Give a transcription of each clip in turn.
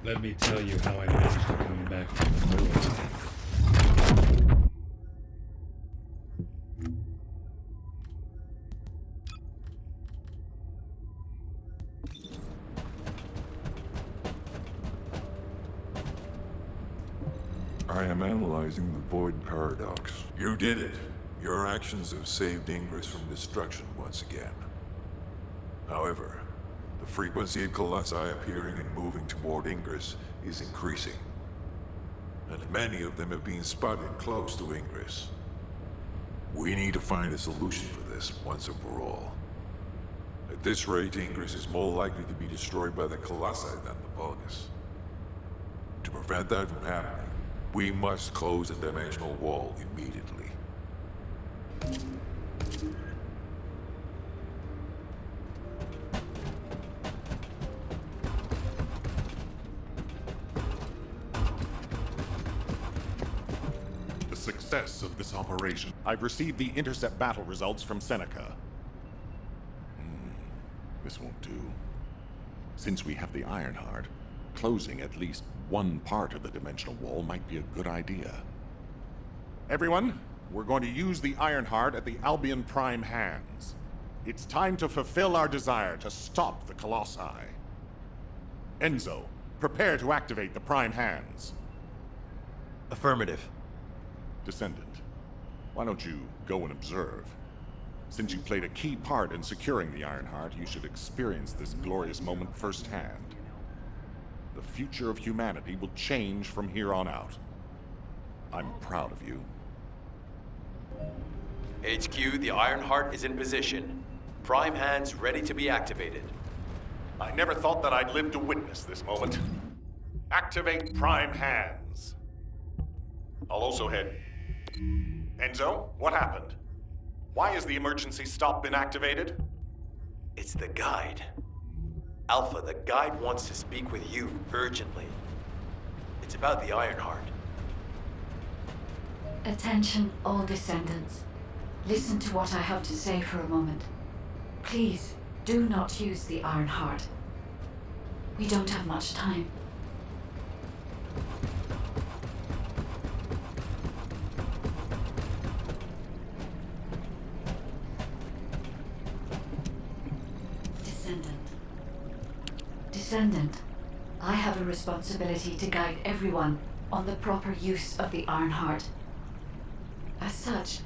Let me tell you how I managed to come back from the void. I am analyzing the Void Paradox. You did it. Your actions have saved Ingress from destruction once again. However, the frequency of colossi appearing and moving toward Ingress is increasing. And many of them have been spotted close to Ingress. We need to find a solution for this once and for all. At this rate, Ingress is more likely to be destroyed by the colossi than the Vulgus. To prevent that from happening, we must close the dimensional wall immediately. The success of this operation. I've received the intercept battle results from Seneca. This won't do. Since we have the Ironheart, closing at least one part of the dimensional wall might be a good idea. Everyone, we're going to use the Ironheart at the Albion Prime hands. It's time to fulfill our desire to stop the Colossi. Enzo, prepare to activate the Prime hands. Affirmative. Descendant, why don't you go and observe? Since you played a key part in securing the Ironheart, you should experience this glorious moment firsthand. The future of humanity will change from here on out. I'm proud of you. HQ, the Ironheart is in position. Prime hands ready to be activated. I never thought that I'd live to witness this moment. Activate Prime hands. I'll also head... Enzo, what happened? Why has the emergency stop been activated? It's the guide. Alpha, the guide wants to speak with you urgently. It's about the Ironheart. Attention, all descendants. Listen to what I have to say for a moment. Please, do not use the Ironheart. We don't have much time. Descendant, I have a responsibility to guide everyone on the proper use of the Ironheart. As such,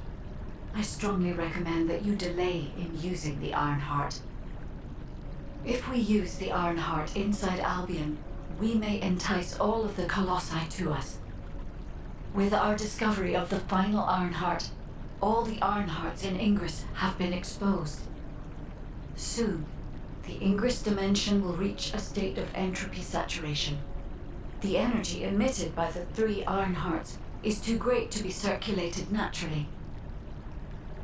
I strongly recommend that you delay in using the Ironheart. If we use the Ironheart inside Albion, we may entice all of the Colossi to us. With our discovery of the final Ironheart, all the Ironhearts in Ingress have been exposed. Soon, the Ingress dimension will reach a state of entropy saturation. The energy emitted by the 3 Ironhearts is too great to be circulated naturally.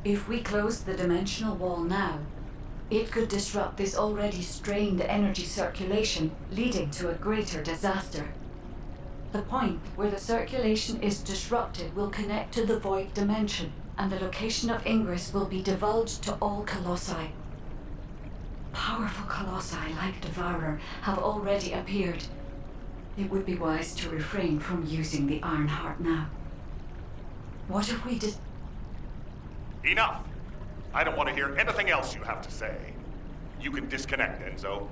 If we close the dimensional wall now, it could disrupt this already strained energy circulation, leading to a greater disaster. The point where the circulation is disrupted will connect to the void dimension, and the location of Ingress will be divulged to all Colossi. Powerful Colossi like Devourer have already appeared. It would be wise to refrain from using the Ironheart now. What if we Enough! I don't want to hear anything else you have to say. You can disconnect, Enzo.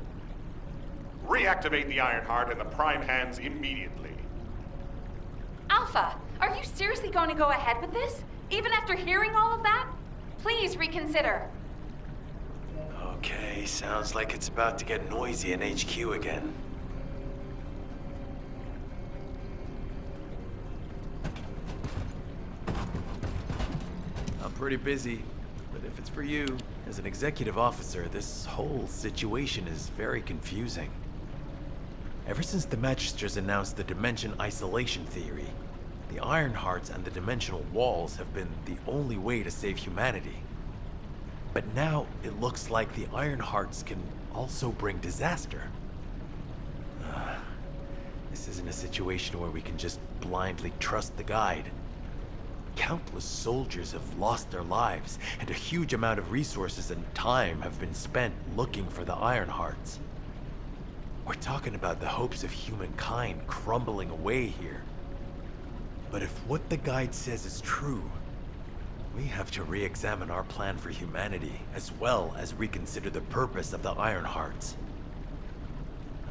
Reactivate the Ironheart and the Prime hands immediately. Alpha, are you seriously going to go ahead with this? Even after hearing all of that? Please reconsider. Okay, sounds like it's about to get noisy in HQ again. I'm pretty busy, but if it's for you, as an executive officer, this whole situation is very confusing. Ever since the Magisters announced the dimension isolation theory, the Ironhearts and the dimensional walls have been the only way to save humanity. But now it looks like the Ironhearts can also bring disaster. This isn't a situation where we can just blindly trust the guide. Countless soldiers have lost their lives, and a huge amount of resources and time have been spent looking for the Ironhearts. We're talking about the hopes of humankind crumbling away here. But if what the guide says is true, we have to re-examine our plan for humanity, as well as reconsider the purpose of the Iron Hearts.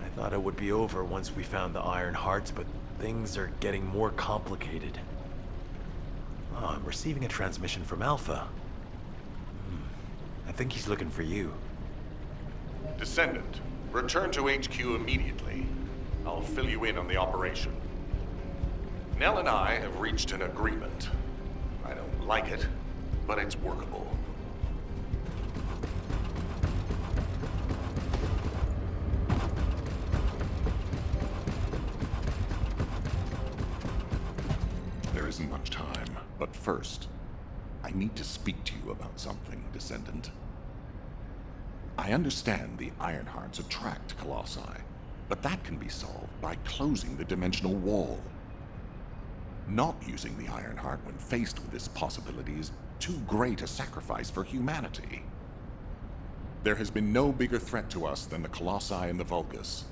I thought it would be over once we found the Iron Hearts, but things are getting more complicated. Oh, I'm receiving a transmission from Alpha. I think he's looking for you. Descendant, return to HQ immediately. I'll fill you in on the operation. Nell and I have reached an agreement. I don't like it, but it's workable. There isn't much time, but first, I need to speak to you about something, Descendant. I understand the Ironhearts attract Colossi, but that can be solved by closing the dimensional wall. Not using the Ironheart when faced with this possibility is too great a sacrifice for humanity. There has been no bigger threat to us than the Colossi and the Vulgus.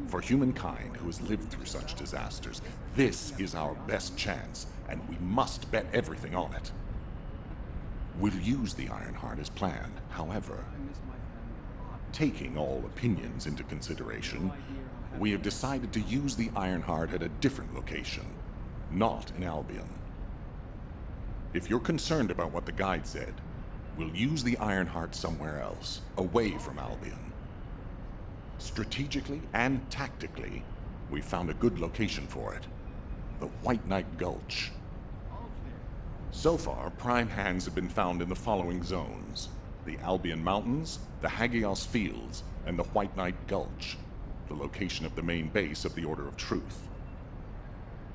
For humankind who has lived through such disasters, this is our best chance, and we must bet everything on it. We'll use the Ironheart as planned, however. Taking all opinions into consideration, we have decided to use the Ironheart at a different location, not in Albion. If you're concerned about what the guide said, we'll use the Ironheart somewhere else, away from Albion. Strategically and tactically, we found a good location for it. The White Knight Gulch. So far, prime hands have been found in the following zones: the Albion Mountains, the Hagios Fields, and the White Knight Gulch, the location of the main base of the Order of Truth.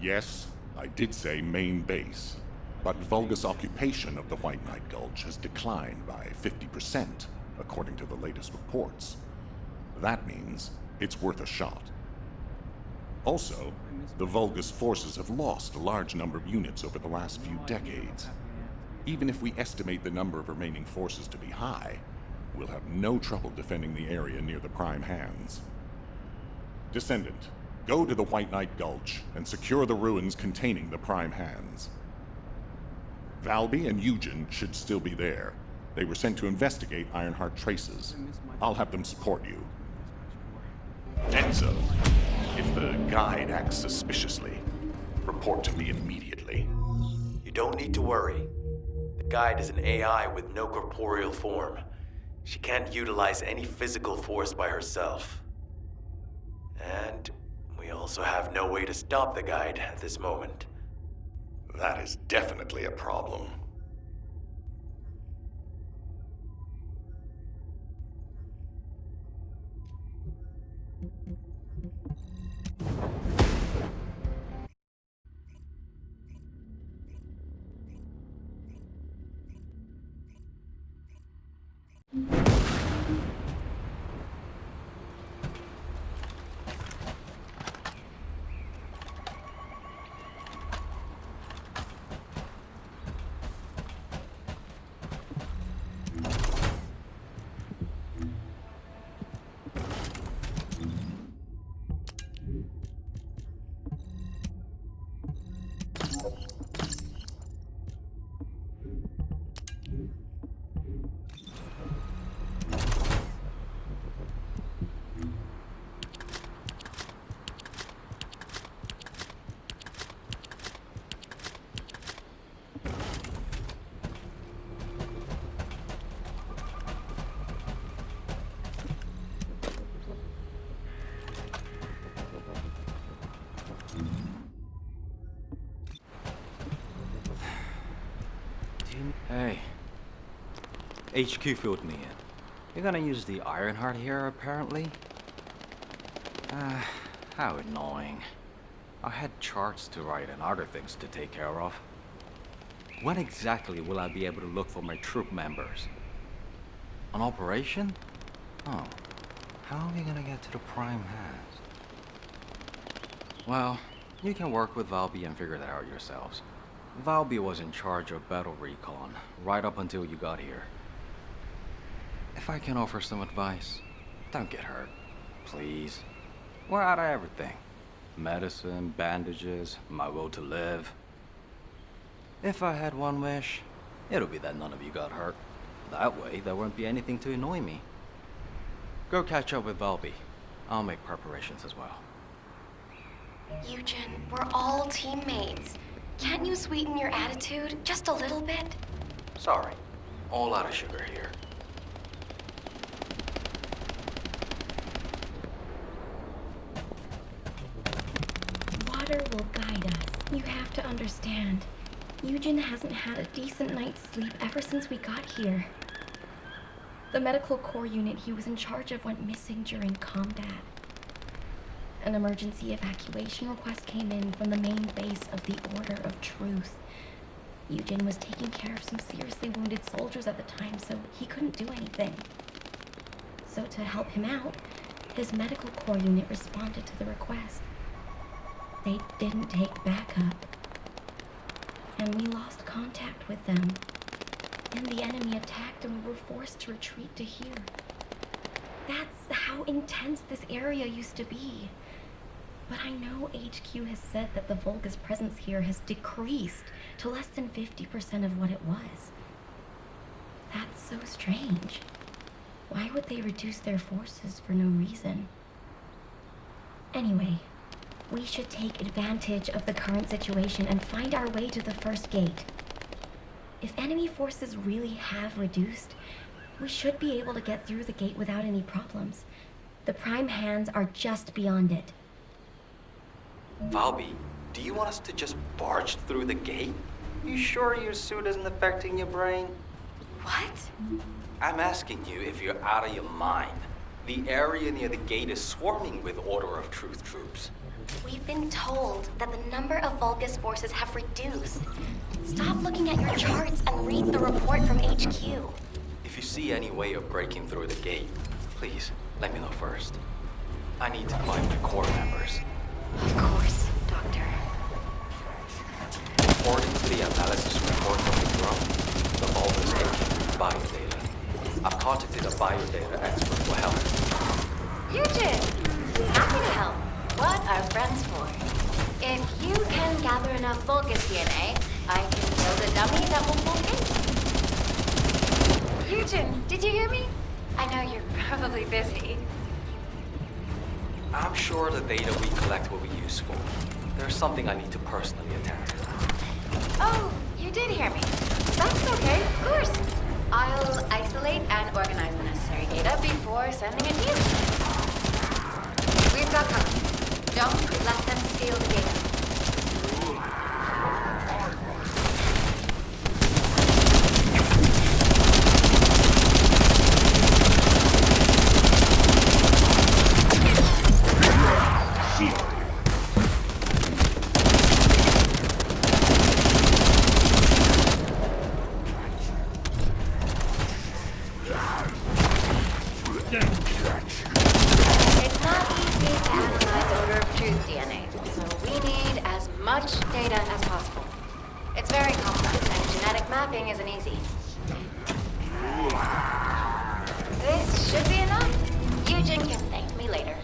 Yes, I did say main base, but Vulgus occupation of the White Knight Gulch has declined by 50%, according to the latest reports. That means it's worth a shot. Also, the Vulgus forces have lost a large number of units over the last few decades. Even if we estimate the number of remaining forces to be high, we'll have no trouble defending the area near the prime hands. Descendant, go to the White Knight Gulch and secure the ruins containing the prime hands. Valby and Eugen should still be there. They were sent to investigate Ironheart traces. I'll have them support you. Enzo, if the guide acts suspiciously, report to me immediately. You don't need to worry. The guide is an AI with no corporeal form. She can't utilize any physical force by herself. And we also have no way to stop the guide at this moment. That is definitely a problem. Hey. HQ filled me in. You're gonna use the Ironheart here, apparently? How annoying. I had charts to write and other things to take care of. When exactly will I be able to look for my troop members? An operation? Oh. How are we gonna get to the prime hands? Well, you can work with Valby and figure that out yourselves. Valby was in charge of battle recon, right up until you got here. If I can offer some advice, don't get hurt, please. We're out of everything. Medicine, bandages, my will to live. If I had one wish, it'll be that none of you got hurt. That way, there won't be anything to annoy me. Go catch up with Valby. I'll make preparations as well. Eugen, we're all teammates. Can't you sweeten your attitude just a little bit? Sorry. All out of sugar here. Water will guide us. You have to understand. Eugen hasn't had a decent night's sleep ever since we got here. The medical corps unit he was in charge of went missing during combat. An emergency evacuation request came in from the main base of the Order of Truth. Eugen was taking care of some seriously wounded soldiers at the time, so he couldn't do anything. So to help him out, his medical corps unit responded to the request. They didn't take backup, and we lost contact with them. And the enemy attacked and we were forced to retreat to here. That's how intense this area used to be. But I know HQ has said that the Volga's presence here has decreased to less than 50% of what it was. That's so strange. Why would they reduce their forces for no reason? Anyway, we should take advantage of the current situation and find our way to the first gate. If enemy forces really have reduced, we should be able to get through the gate without any problems. The prime hands are just beyond it. Valby, do you want us to just barge through the gate? You sure your suit isn't affecting your brain? What? I'm asking you if you're out of your mind. The area near the gate is swarming with Order of Truth troops. We've been told that the number of Vulgus forces have reduced. Stop looking at your charts and read the report from HQ. If you see any way of breaking through the gate, please let me know first. I need to find my corps members. Of course, Doctor. According to the analysis report from the drone, the bulb is taking biodata. I've contacted a biodata expert for help. Eugen! Happy to help. What are friends for? If you can gather enough Vulgus DNA, I can build a dummy that will pull in. Eugen, did you hear me? I know you're probably busy. I'm sure the data we collect will be useful. There's something I need to personally attend to. Oh, you did hear me. That's okay, of course. I'll isolate and organize the necessary data before sending it to you. We've got cover. Don't let them steal the data. It's not easy to analyze Order of Truth DNA, so we need as much data as possible. It's very complex, and genetic mapping isn't easy. This should be enough. Eugen can thank me later.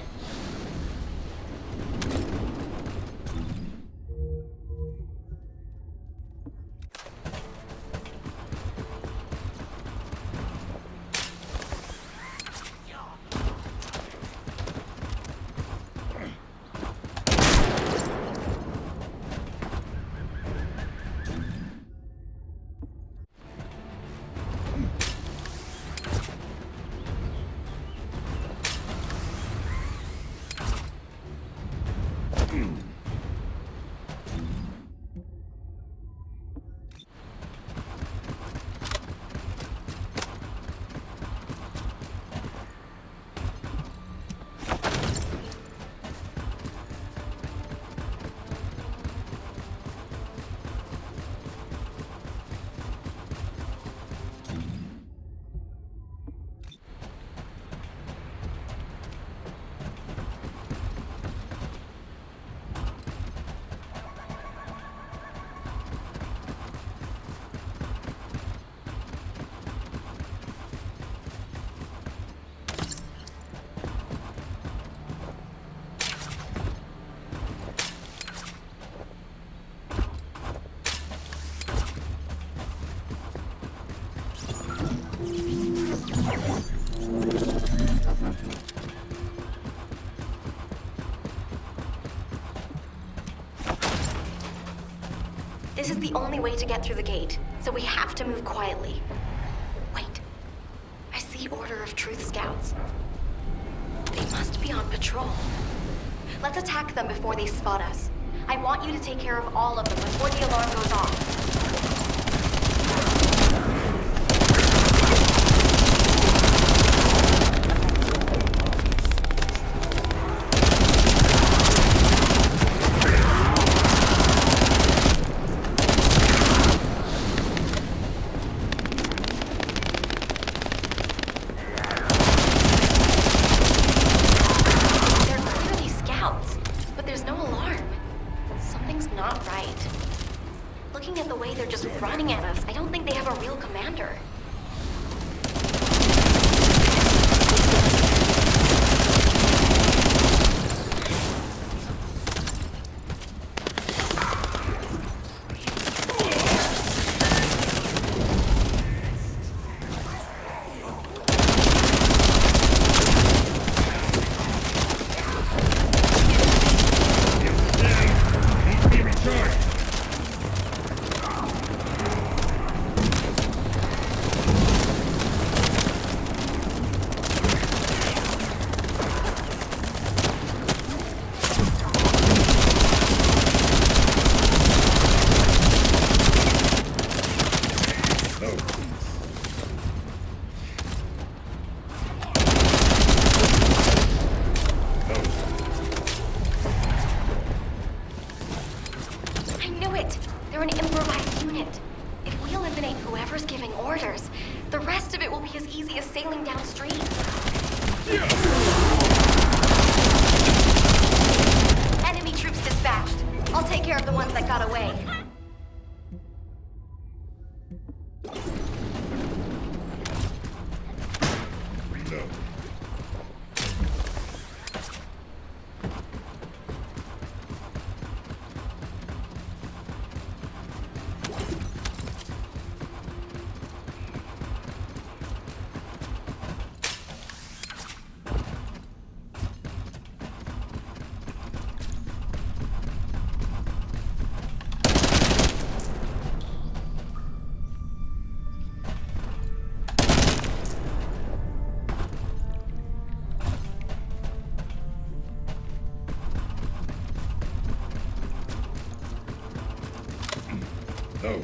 This is the only way to get through the gate, so we have to move quietly. Wait. I see Order of Truth scouts. They must be on patrol. Let's attack them before they spot us. I want you to take care of all of them before the alarm goes off. No.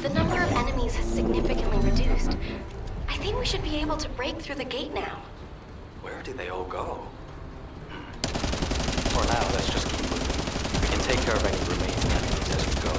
The number of enemies has significantly reduced. I think we should be able to break through the gate now. Where did they all go? For now, let's just keep moving. take care of any remaining enemies as we go.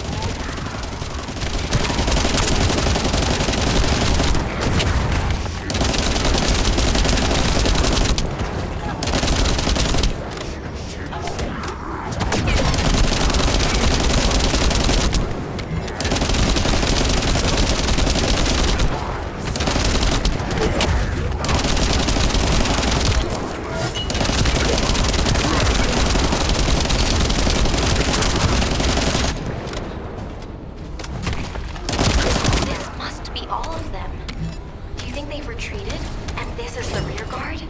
This must be all of them. Do you think they've retreated? And this is the rear guard?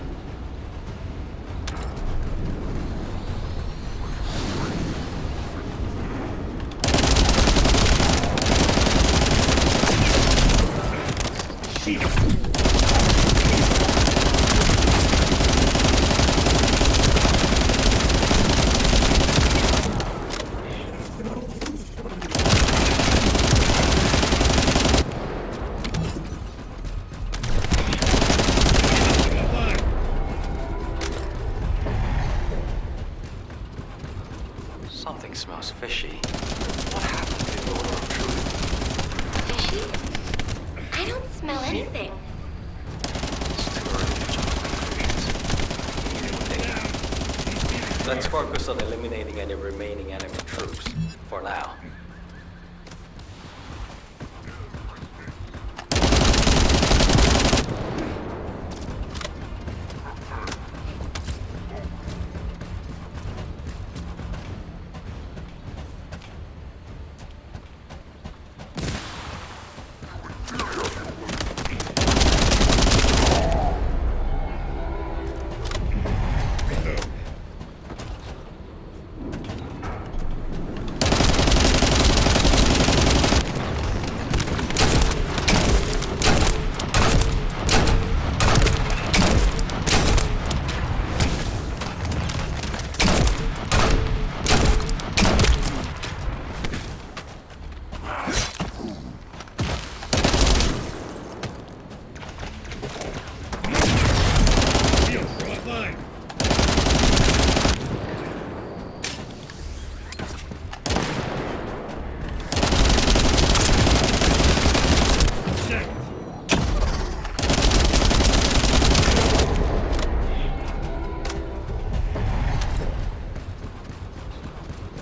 Something smells fishy. What happened to the Order of Truth? Fishy? I don't smell anything. It's too early to jump to conclusions. Let's focus on eliminating any remaining enemy troops, for now.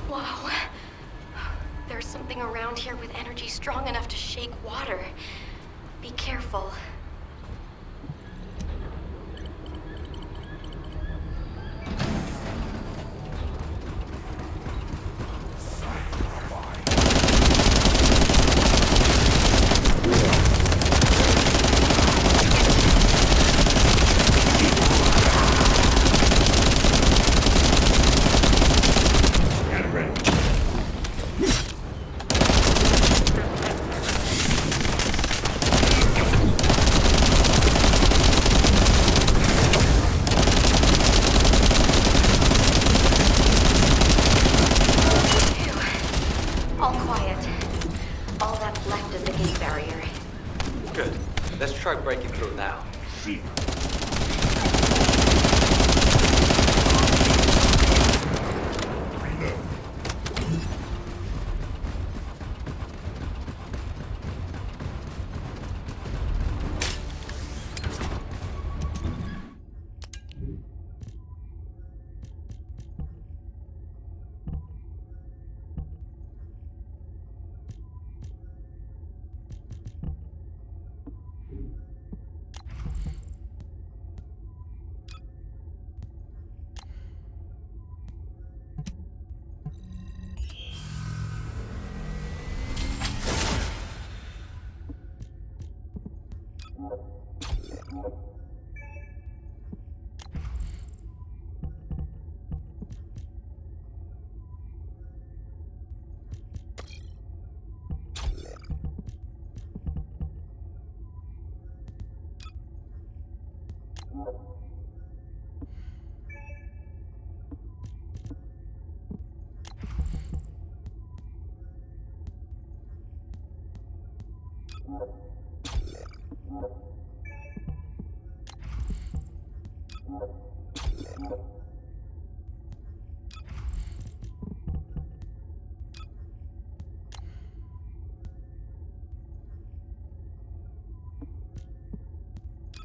Whoa. There's something around here with energy strong enough to shake water. Be careful. All quiet. All that's left is the gate barrier. Good. Let's try breaking through now.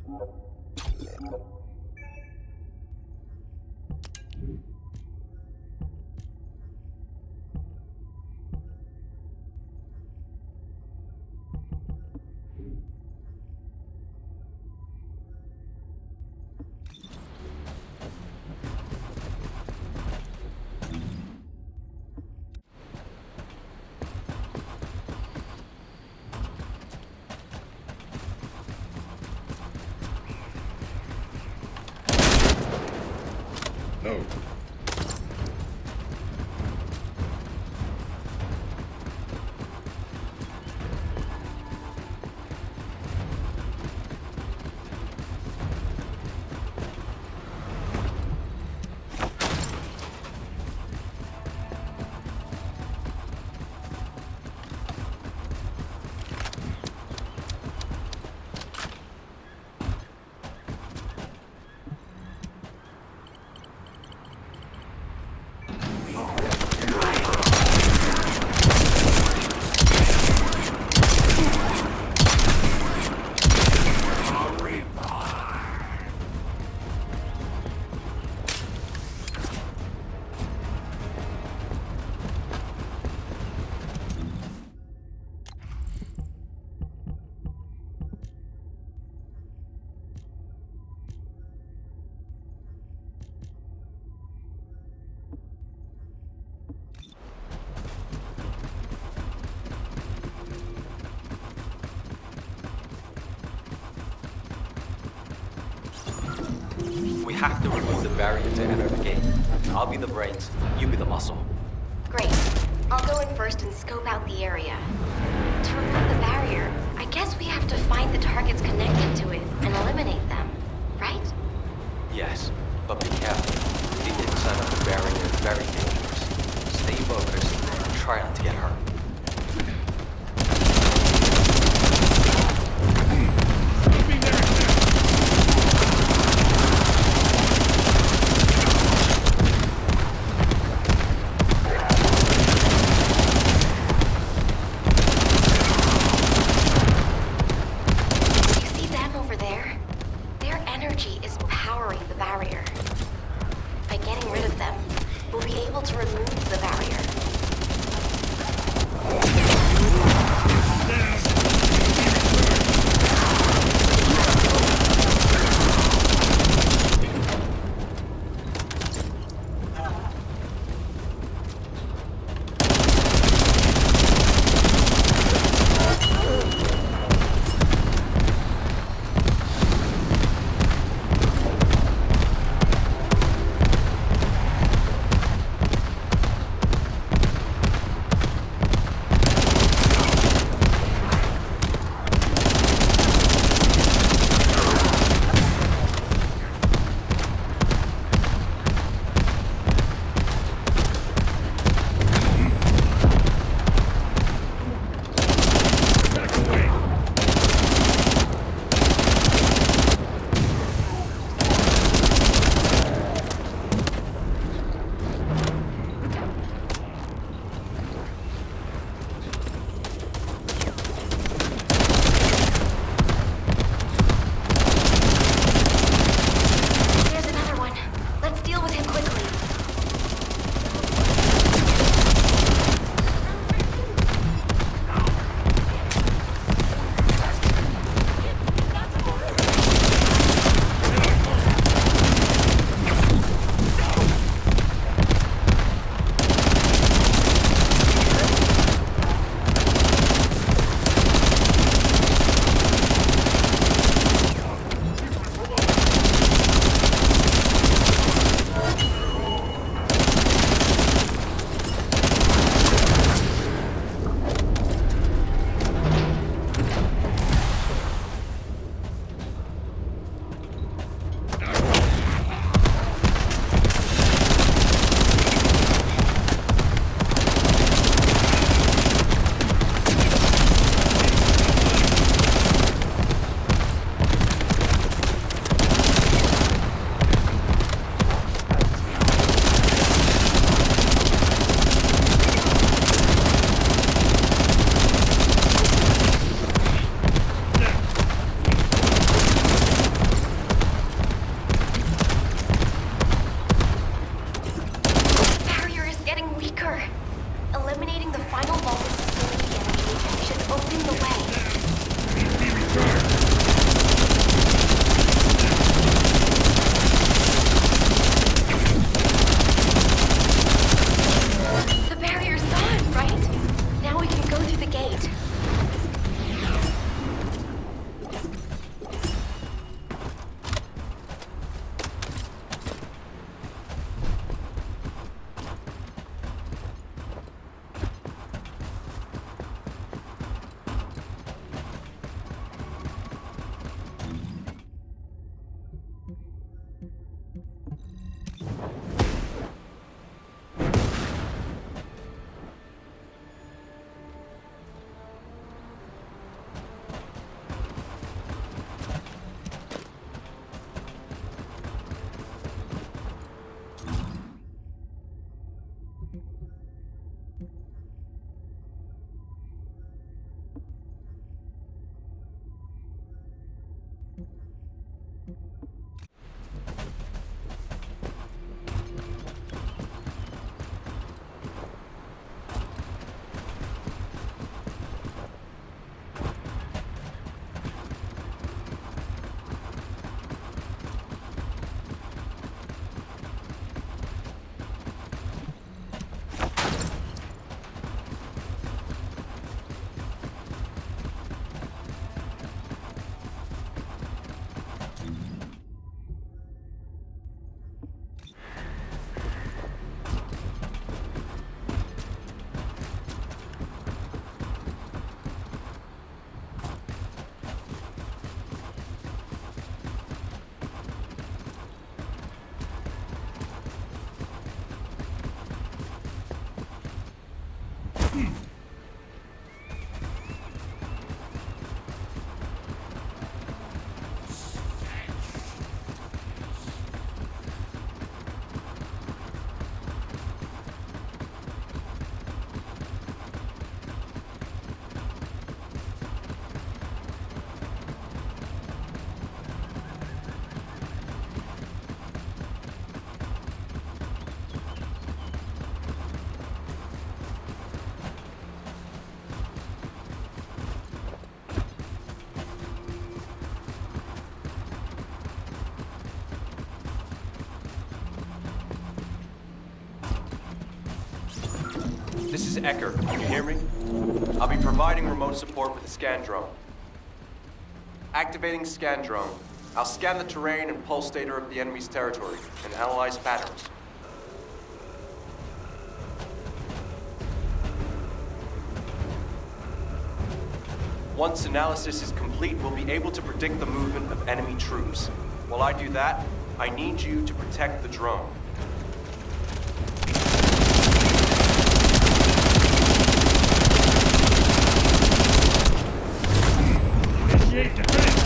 No. We have to remove the barrier to enter the gate. I'll be the brains, you be the muscle. Great. I'll go in first and scope out the area. To remove the barrier, I guess we have to find the targets connected to it and eliminate them, right? Yes, but be careful. The inside of the barrier is very dangerous. Stay focused and try not to get hurt. This is Ecker. Can you hear me? I'll be providing remote support with the scan drone. Activating scan drone. I'll scan the terrain and pulse data of the enemy's territory and analyze patterns. Once analysis is complete, we'll be able to predict the movement of enemy troops. While I do that, I need you to protect the drone. Initiate defense!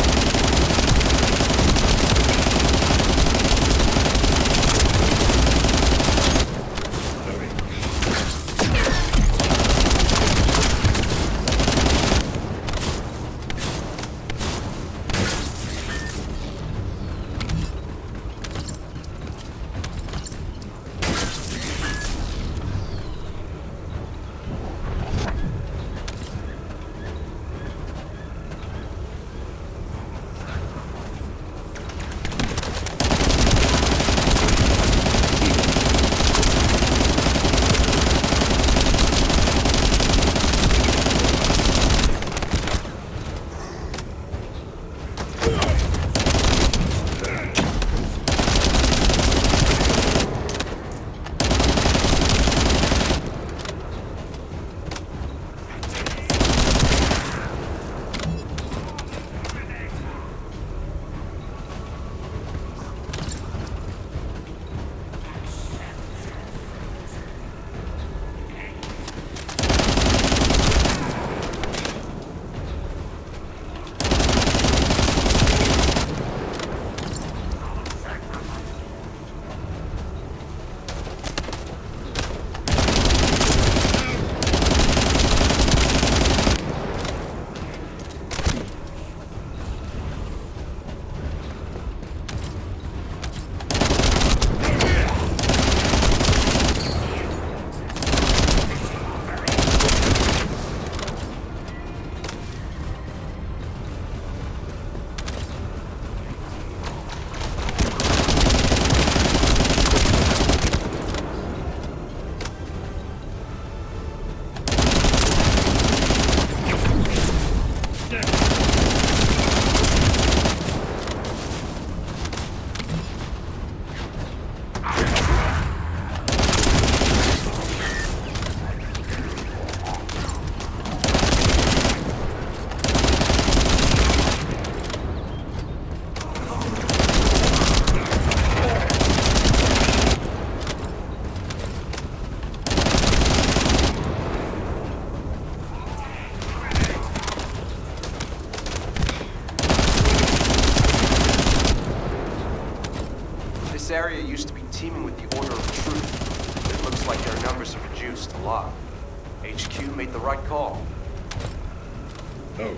This area used to be teeming with the Order of Truth, but it looks like their numbers have reduced a lot. HQ made the right call. Oh.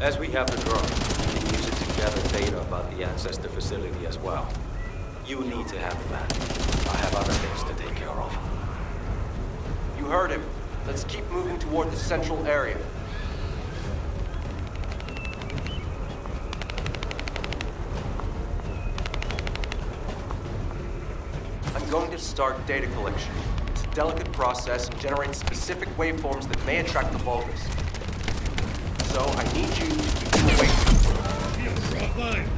As we have the drone, we can use it to gather data about the Ancestor facility as well. You need to have the map. I have other things to take care of. You heard him. Let's keep moving toward the central area. I'm going to start data collection. It's a delicate process and generates specific waveforms that may attract the vulgus. So I need you to keep them awake. Shields are offline.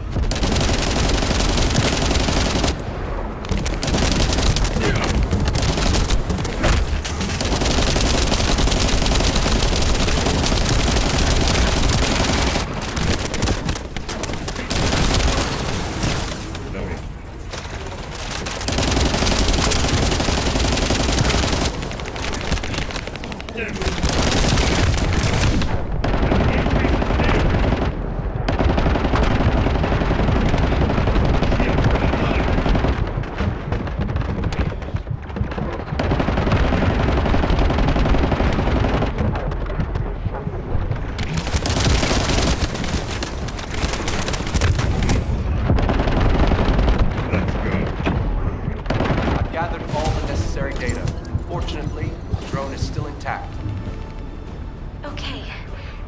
Okay,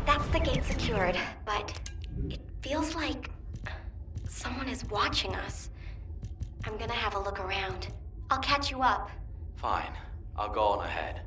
that's the gate secured, but it feels like someone is watching us. I'm gonna have a look around. I'll catch you up. Fine. I'll go on ahead.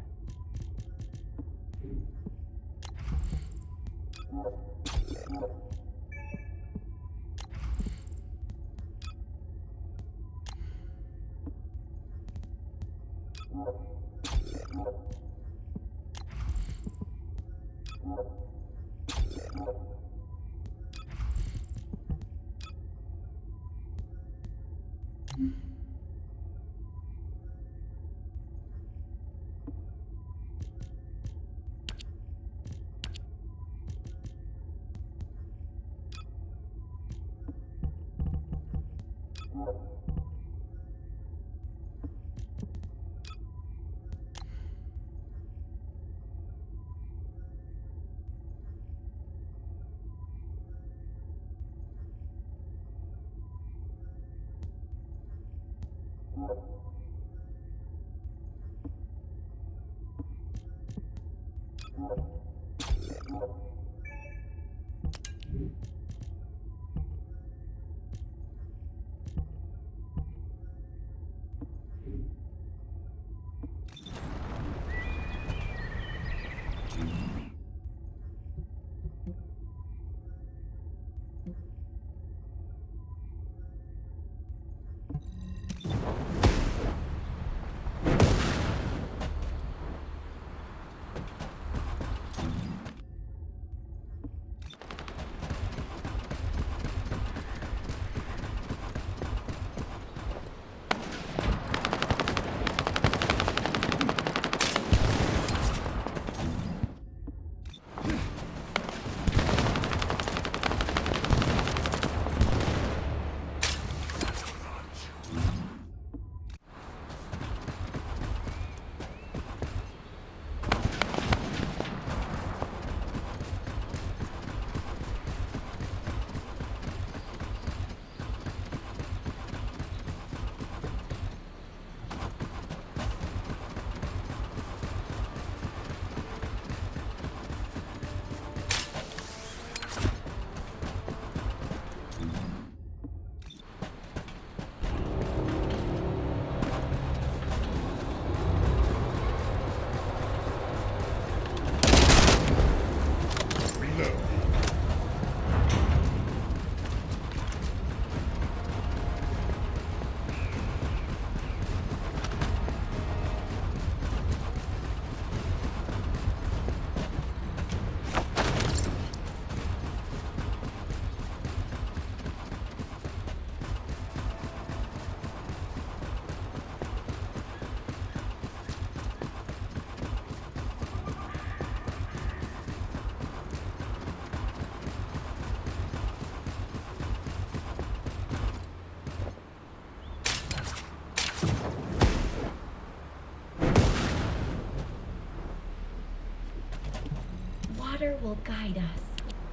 Water will guide us.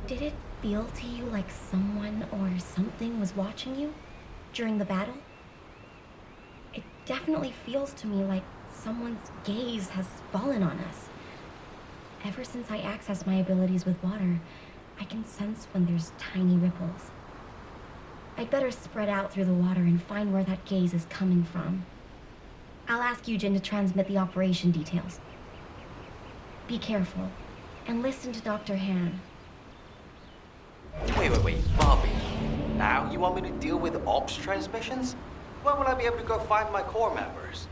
Did it feel to you like someone or something was watching you during the battle? It definitely feels to me like someone's gaze has fallen on us. Ever since I access my abilities with water, I can sense when there's tiny ripples. I'd better spread out through the water and find where that gaze is coming from. I'll ask Yujin to transmit the operation details. Be careful, and listen to Dr. Han. Wait, Bobby. Now you want me to deal with ops transmissions? When will I be able to go find my core members?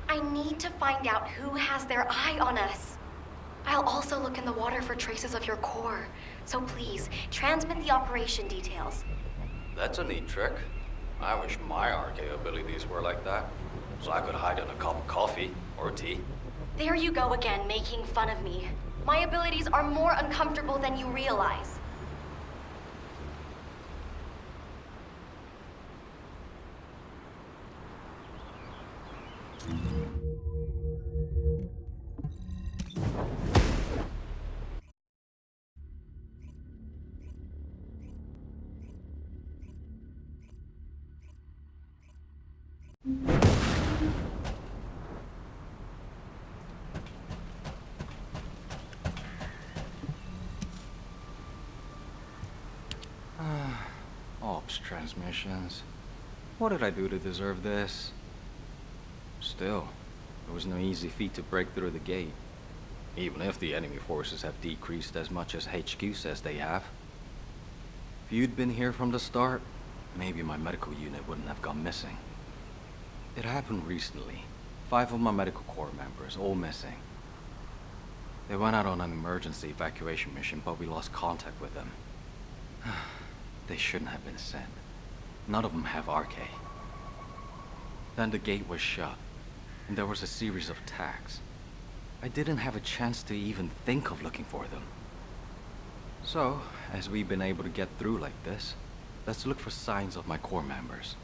I need to find out who has their eye on us. I'll also look in the water for traces of your core. So please, transmit the operation details. That's a neat trick. I wish my RK abilities were like that. So I could hide in a cup of coffee or tea. There you go again, making fun of me. My abilities are more uncomfortable than you realize. Ops transmissions. What did I do to deserve this? Still, it was no easy feat to break through the gate. Even if the enemy forces have decreased as much as HQ says they have. If you'd been here from the start, maybe my medical unit wouldn't have gone missing. It happened recently. 5 of my medical corps members, all missing. They went out on an emergency evacuation mission, but we lost contact with them. They shouldn't have been sent. None of them have RK. Then the gate was shut, and there was a series of attacks. I didn't have a chance to even think of looking for them. So, as we've been able to get through like this, let's look for signs of my core members.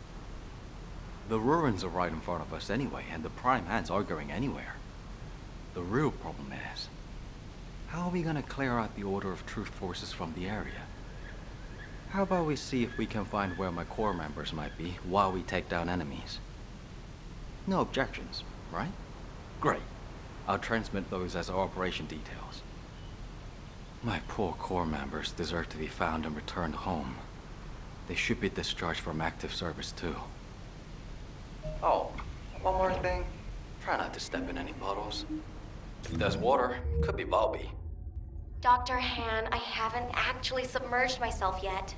The ruins are right in front of us anyway, and the Prime Hands aren't going anywhere. The real problem is, how are we gonna clear out the Order of Truth forces from the area? How about we see if we can find where my core members might be while we take down enemies? No objections, right? Great. I'll transmit those as our operation details. My poor core members deserve to be found and returned home. They should be discharged from active service too. Oh, one more thing. Try not to step in any puddles. If there's water, could be Bobby. Dr. Han, I haven't actually submerged myself yet.